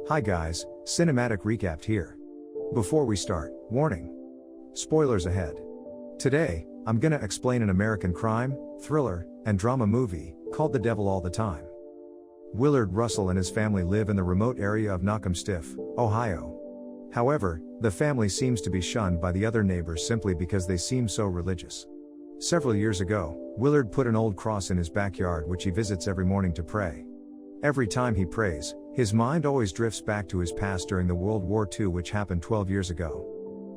Hi guys, cinematic recap here. Before we start, warning. Spoilers ahead. Today, I'm gonna explain an American crime, thriller, and drama movie, called The Devil All the Time. Willard Russell and his family live in the remote area of Knockemstiff, Ohio. However, the family seems to be shunned by the other neighbors simply because they seem so religious. Several years ago, Willard put an old cross in his backyard which he visits every morning to pray. Every time he prays, his mind always drifts back to his past during the World War II, which happened 12 years ago.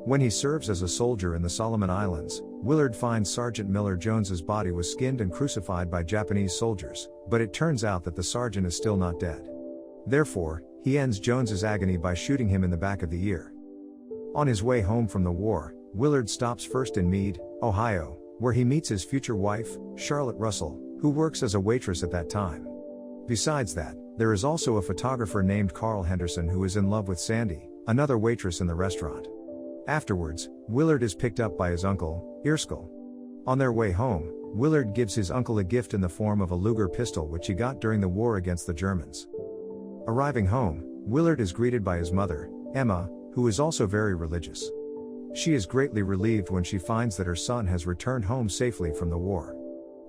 When he serves as a soldier in the Solomon Islands, Willard finds Sergeant Miller Jones's body was skinned and crucified by Japanese soldiers, but it turns out that the sergeant is still not dead. Therefore, he ends Jones's agony by shooting him in the back of the ear. On his way home from the war, Willard stops first in Meade, Ohio, where he meets his future wife, Charlotte Russell, who works as a waitress at that time. Besides that, there is also a photographer named Carl Henderson who is in love with Sandy, another waitress in the restaurant. Afterwards, Willard is picked up by his uncle, Erskine. On their way home, Willard gives his uncle a gift in the form of a Luger pistol which he got during the war against the Germans. Arriving home, Willard is greeted by his mother, Emma, who is also very religious. She is greatly relieved when she finds that her son has returned home safely from the war.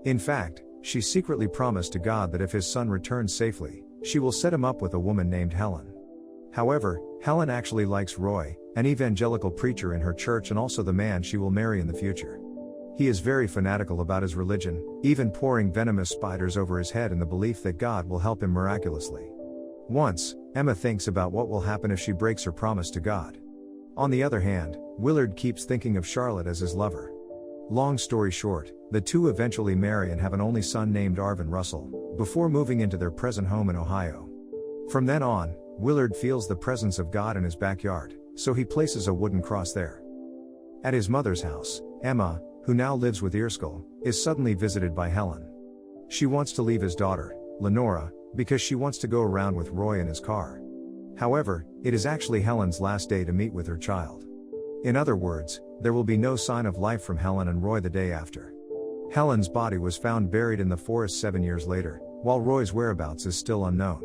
In fact, she secretly promised to God that if his son returns safely, she will set him up with a woman named Helen. However, Helen actually likes Roy, an evangelical preacher in her church and also the man she will marry in the future. He is very fanatical about his religion, even pouring venomous spiders over his head in the belief that God will help him miraculously. Once, Emma thinks about what will happen if she breaks her promise to God. On the other hand, Willard keeps thinking of Charlotte as his lover. Long story short, the two eventually marry and have an only son named Arvin Russell, before moving into their present home in Ohio. From then on, Willard feels the presence of God in his backyard, so he places a wooden cross there. At his mother's house, Emma, who now lives with Erskine, is suddenly visited by Helen. She wants to leave his daughter, Lenora, because she wants to go around with Roy in his car. However, it is actually Helen's last day to meet with her child. In other words, there will be no sign of life from Helen and Roy the day after. Helen's body was found buried in the forest 7 years later, while Roy's whereabouts is still unknown.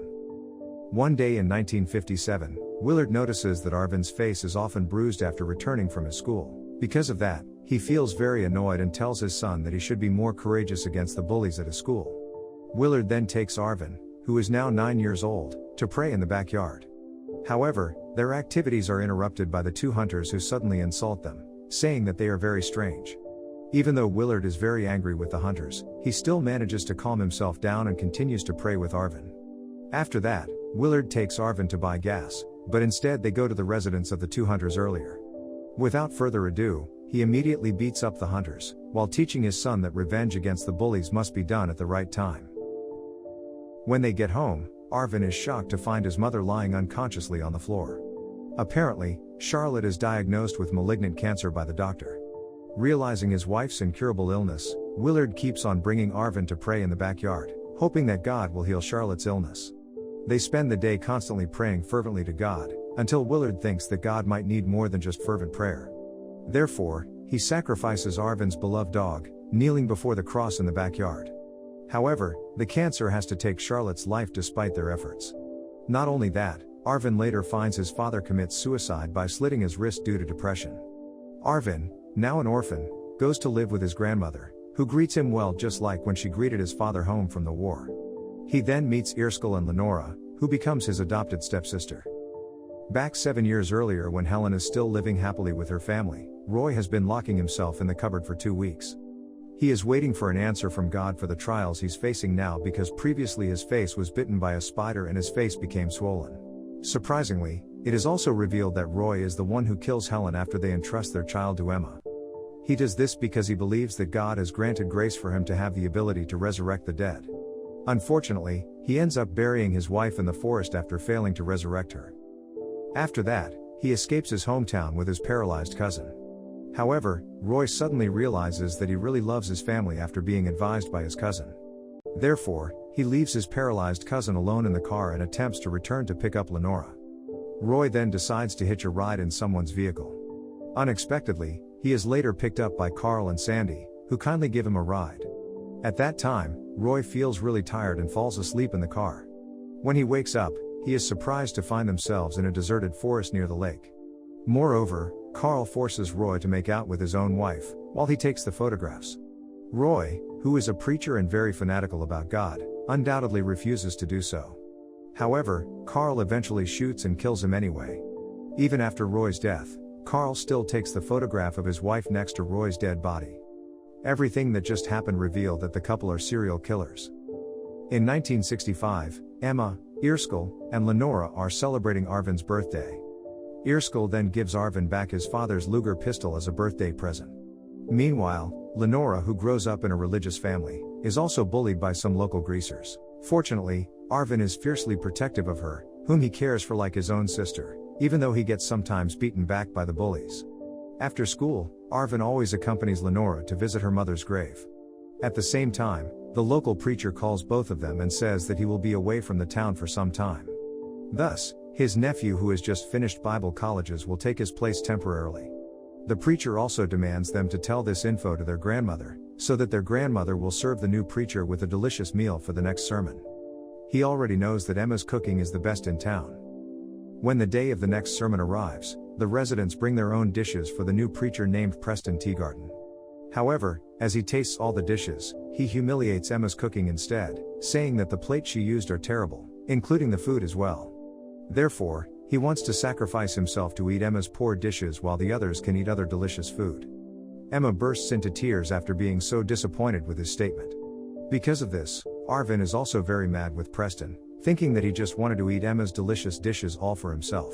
One day in 1957, Willard notices that Arvin's face is often bruised after returning from his school. Because of that, he feels very annoyed and tells his son that he should be more courageous against the bullies at his school. Willard then takes Arvin, who is now 9 years old, to pray in the backyard. However, their activities are interrupted by the two hunters who suddenly insult them, saying that they are very strange. Even though Willard is very angry with the hunters, he still manages to calm himself down and continues to pray with Arvin. After that, Willard takes Arvin to buy gas, but instead they go to the residence of the two hunters earlier. Without further ado, he immediately beats up the hunters, while teaching his son that revenge against the bullies must be done at the right time. When they get home, Arvin is shocked to find his mother lying unconsciously on the floor. Apparently, Charlotte is diagnosed with malignant cancer by the doctor. Realizing his wife's incurable illness, Willard keeps on bringing Arvin to pray in the backyard, hoping that God will heal Charlotte's illness. They spend the day constantly praying fervently to God, until Willard thinks that God might need more than just fervent prayer. Therefore, he sacrifices Arvin's beloved dog, kneeling before the cross in the backyard. However, the cancer has to take Charlotte's life despite their efforts. Not only that, Arvin later finds his father commits suicide by slitting his wrist due to depression. Arvin, now an orphan, goes to live with his grandmother, who greets him well just like when she greeted his father home from the war. He then meets Erskine and Lenora, who becomes his adopted stepsister. Back 7 years earlier, when Helen is still living happily with her family, Roy has been locking himself in the cupboard for 2 weeks. He is waiting for an answer from God for the trials he's facing now because previously his face was bitten by a spider and his face became swollen. Surprisingly, it is also revealed that Roy is the one who kills Helen after they entrust their child to Emma. He does this because he believes that God has granted grace for him to have the ability to resurrect the dead. Unfortunately, he ends up burying his wife in the forest after failing to resurrect her. After that, he escapes his hometown with his paralyzed cousin. However, Roy suddenly realizes that he really loves his family after being advised by his cousin. Therefore, he leaves his paralyzed cousin alone in the car and attempts to return to pick up Lenora. Roy then decides to hitch a ride in someone's vehicle. Unexpectedly, he is later picked up by Carl and Sandy, who kindly give him a ride. At that time, Roy feels really tired and falls asleep in the car. When he wakes up, he he is surprised to find themselves in a deserted forest near the lake. Moreover, Carl forces Roy to make out with his own wife, while he takes the photographs. Roy, who is a preacher and very fanatical about God, undoubtedly refuses to do so. However, Carl eventually shoots and kills him anyway. Even after Roy's death, Carl still takes the photograph of his wife next to Roy's dead body. Everything that just happened revealed that the couple are serial killers. In 1965, Emma, Irskal, and Lenora are celebrating Arvin's birthday. Irskal then gives Arvin back his father's Luger pistol as a birthday present. Meanwhile, Lenora, who grows up in a religious family, is also bullied by some local greasers. Fortunately, Arvin is fiercely protective of her, whom he cares for like his own sister, even though he gets sometimes beaten back by the bullies. After school, Arvin always accompanies Lenora to visit her mother's grave. At the same time, the local preacher calls both of them and says that he will be away from the town for some time. Thus, his nephew, who has just finished Bible colleges, will take his place temporarily. The preacher also demands them to tell this info to their grandmother, so that their grandmother will serve the new preacher with a delicious meal for the next sermon. He already knows that Emma's cooking is the best in town. When the day of the next sermon arrives, the residents bring their own dishes for the new preacher named Preston Teagarden. However, as he tastes all the dishes, he humiliates Emma's cooking instead, saying that the plates she used are terrible, including the food as well. Therefore, he wants to sacrifice himself to eat Emma's poor dishes while the others can eat other delicious food. Emma bursts into tears after being so disappointed with his statement. Because of this, Arvin is also very mad with Preston, thinking that he just wanted to eat Emma's delicious dishes all for himself.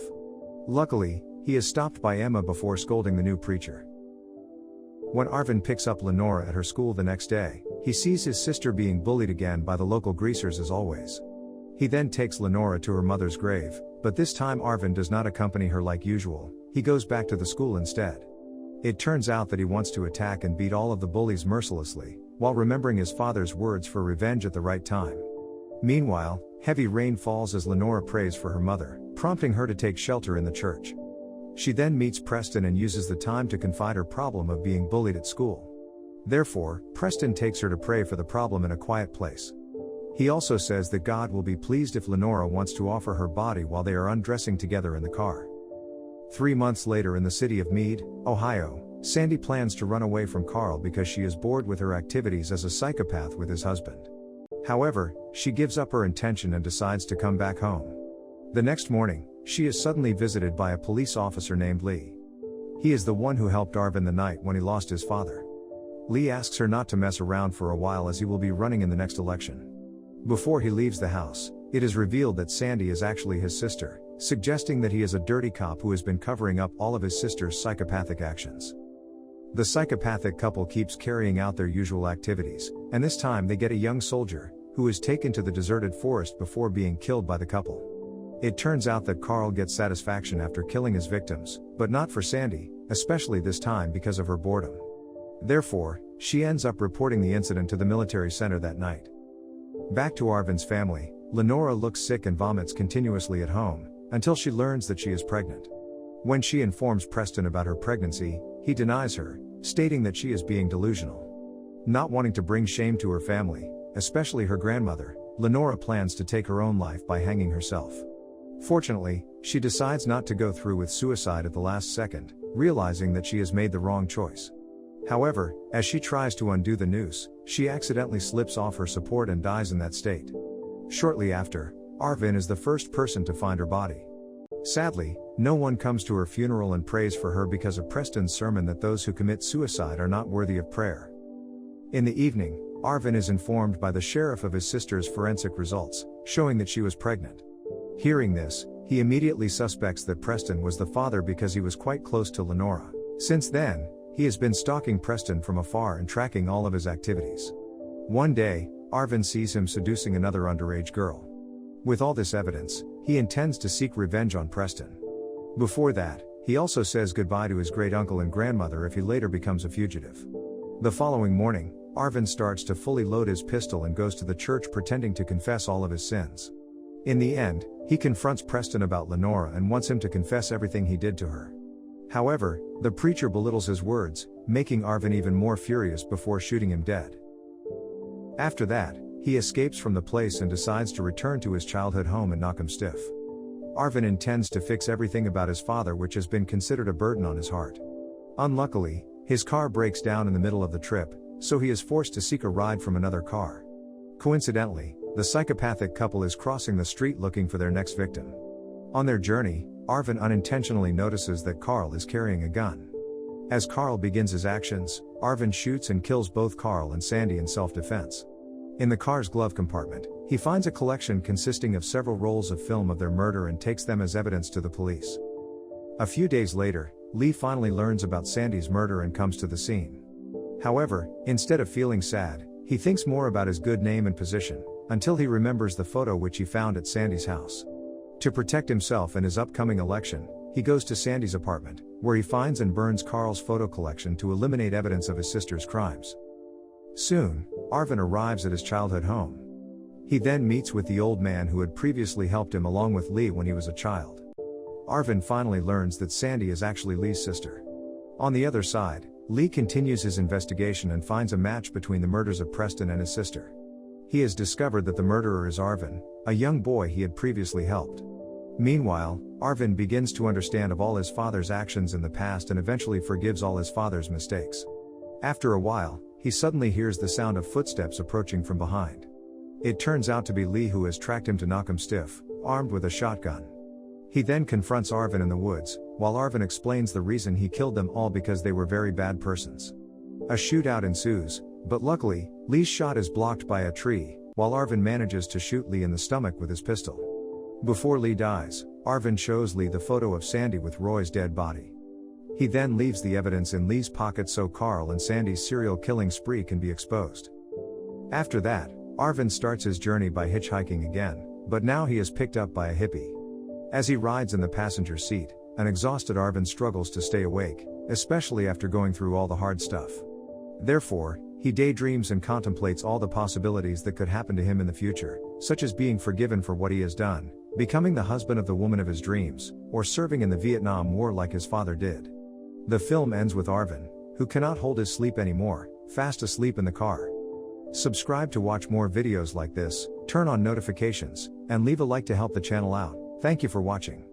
Luckily, he is stopped by Emma before scolding the new preacher. When Arvin picks up Lenora at her school the next day, he sees his sister being bullied again by the local greasers as always. He then takes Lenora to her mother's grave, but this time Arvin does not accompany her like usual, he goes back to the school instead. It turns out that he wants to attack and beat all of the bullies mercilessly, while remembering his father's words for revenge at the right time. Meanwhile, heavy rain falls as Lenora prays for her mother, prompting her to take shelter in the church. She then meets Preston and uses the time to confide her problem of being bullied at school. Therefore, Preston takes her to pray for the problem in a quiet place. He also says that God will be pleased if Lenora wants to offer her body while they are undressing together in the car. 3 months later in the city of Meade, Ohio, Sandy plans to run away from Carl because she is bored with her activities as a psychopath with his husband. However, she gives up her intention and decides to come back home. The next morning, she is suddenly visited by a police officer named Lee. He is the one who helped Arvin the night when he lost his father. Lee asks her not to mess around for a while as he will be running in the next election. Before he leaves the house, it is revealed that Sandy is actually his sister, suggesting that he is a dirty cop who has been covering up all of his sister's psychopathic actions. The psychopathic couple keeps carrying out their usual activities, and this time they get a young soldier, who is taken to the deserted forest before being killed by the couple. It turns out that Carl gets satisfaction after killing his victims, but not for Sandy, especially this time because of her boredom. Therefore, she ends up reporting the incident to the military center that night. Back to Arvin's family, Lenora looks sick and vomits continuously at home, until she learns that she is pregnant. When she informs Preston about her pregnancy, he denies her, stating that she is being delusional. Not wanting to bring shame to her family, especially her grandmother, Lenora plans to take her own life by hanging herself. Fortunately, she decides not to go through with suicide at the last second, realizing that she has made the wrong choice. However, as she tries to undo the noose, she accidentally slips off her support and dies in that state. Shortly after, Arvin is the first person to find her body. Sadly, no one comes to her funeral and prays for her because of Preston's sermon that those who commit suicide are not worthy of prayer. In the evening, Arvin is informed by the sheriff of his sister's forensic results, showing that she was pregnant. Hearing this, he immediately suspects that Preston was the father because he was quite close to Lenora. Since then, he has been stalking Preston from afar and tracking all of his activities. One day, Arvin sees him seducing another underage girl. With all this evidence, he intends to seek revenge on Preston. Before that, he also says goodbye to his great-uncle and grandmother if he later becomes a fugitive. The following morning, Arvin starts to fully load his pistol and goes to the church pretending to confess all of his sins. In the end, he confronts Preston about Lenora and wants him to confess everything he did to her. However, the preacher belittles his words, making Arvin even more furious before shooting him dead. After that, he escapes from the place and decides to return to his childhood home in Knockemstiff. Arvin intends to fix everything about his father, which has been considered a burden on his heart. Unluckily, his car breaks down in the middle of the trip, so he is forced to seek a ride from another car. Coincidentally, the psychopathic couple is crossing the street looking for their next victim. On their journey, Arvin unintentionally notices that Carl is carrying a gun. As Carl begins his actions, Arvin shoots and kills both Carl and Sandy in self-defense. In the car's glove compartment, he finds a collection consisting of several rolls of film of their murder and takes them as evidence to the police. A few days later, Lee finally learns about Sandy's murder and comes to the scene. However, instead of feeling sad, he thinks more about his good name and position, until he remembers the photo which he found at Sandy's house. To protect himself and his upcoming election, he goes to Sandy's apartment, where he finds and burns Carl's photo collection to eliminate evidence of his sister's crimes. Soon, Arvin arrives at his childhood home. He then meets with the old man who had previously helped him along with Lee when he was a child. Arvin finally learns that Sandy is actually Lee's sister. On the other side, Lee continues his investigation and finds a match between the murders of Preston and his sister. He has discovered that the murderer is Arvin, a young boy he had previously helped. Meanwhile, Arvin begins to understand of all his father's actions in the past and eventually forgives all his father's mistakes. After a while, he suddenly hears the sound of footsteps approaching from behind. It turns out to be Lee, who has tracked him to Knockemstiff, armed with a shotgun. He then confronts Arvin in the woods, while Arvin explains the reason he killed them all because they were very bad persons. A shootout ensues, but luckily, Lee's shot is blocked by a tree, while Arvin manages to shoot Lee in the stomach with his pistol. Before Lee dies, Arvin shows Lee the photo of Sandy with Roy's dead body. He then leaves the evidence in Lee's pocket so Carl and Sandy's serial killing spree can be exposed. After that, Arvin starts his journey by hitchhiking again, but now he is picked up by a hippie. As he rides in the passenger seat, an exhausted Arvin struggles to stay awake, especially after going through all the hard stuff. Therefore, he daydreams and contemplates all the possibilities that could happen to him in the future, such as being forgiven for what he has done, becoming the husband of the woman of his dreams, or serving in the Vietnam War like his father did. The film ends with Arvin, who cannot hold his sleep anymore, fast asleep in the car. Subscribe to watch more videos like this, turn on notifications, and leave a like to help the channel out. Thank you for watching.